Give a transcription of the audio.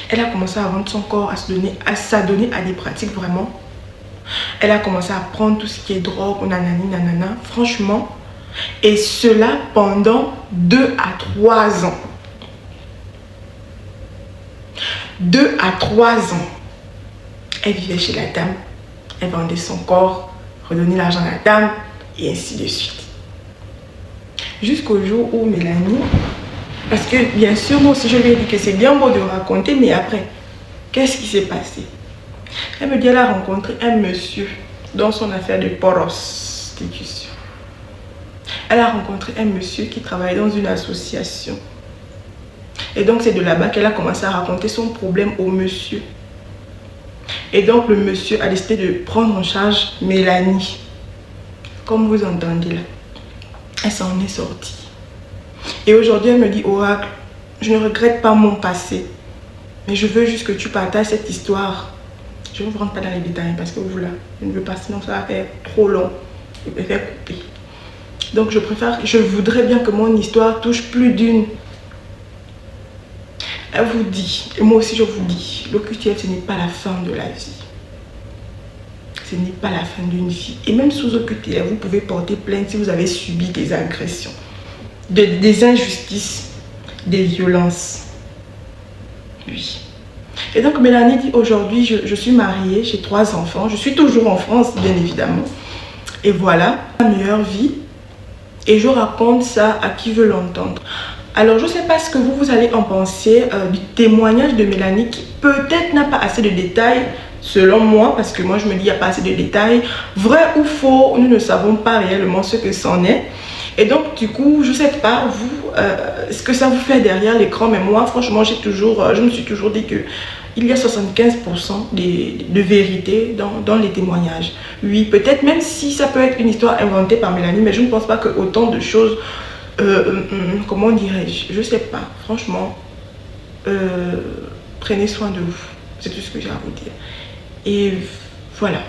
Elle a commencé à vendre son corps, à s'adonner à des pratiques vraiment. Elle a commencé à prendre tout ce qui est drogue, nanani, nanana. Franchement. Et cela pendant 2 à 3 ans. 2 à 3 ans. Elle vivait chez la dame. Elle vendait son corps, redonnait l'argent à la dame, et ainsi de suite. Jusqu'au jour où Mélanie, parce que bien sûr, moi aussi je lui ai dit que c'est bien beau de raconter, mais après, qu'est-ce qui s'est passé? Elle me dit qu'elle a rencontré un monsieur dans son affaire de prostitution. Elle a rencontré un monsieur qui travaillait dans une association. Et donc c'est de là-bas qu'elle a commencé à raconter son problème au monsieur. Et donc le monsieur a décidé de prendre en charge Mélanie. Comme vous entendez là, elle s'en est sortie. Et aujourd'hui elle me dit, Oracle, je ne regrette pas mon passé, mais je veux juste que tu partages cette histoire. Je ne vous rentre pas dans les détails parce que vous là, je ne veux pas, sinon ça va faire trop long. Je préfère couper. Donc je voudrais bien que mon histoire touche plus d'une. Elle vous dit, et moi aussi je vous dis, l'OQTF ce n'est pas la fin de la vie. Ce n'est pas la fin d'une vie. Et même sous OQTF, vous pouvez porter plainte si vous avez subi des agressions, des injustices, des violences. Oui. Et donc Mélanie dit, aujourd'hui je suis mariée, j'ai 3 enfants, je suis toujours en France bien évidemment. Et voilà, ma meilleure vie. Et je raconte ça à qui veut l'entendre. Alors je ne sais pas ce que vous allez en penser du témoignage de Mélanie qui peut-être n'a pas assez de détails selon moi, parce que moi je me dis il n'y a pas assez de détails. Vrai ou faux, nous ne savons pas réellement ce que c'en est. Et donc du coup, je ne sais pas vous, ce que ça vous fait derrière l'écran, mais moi franchement je me suis toujours dit que il y a 75% de vérité dans les témoignages. Oui, peut-être même si ça peut être une histoire inventée par Mélanie, mais je ne pense pas que autant de choses, comment dirais-je, je ne sais pas, franchement, prenez soin de vous, c'est tout ce que j'ai à vous dire. Et voilà.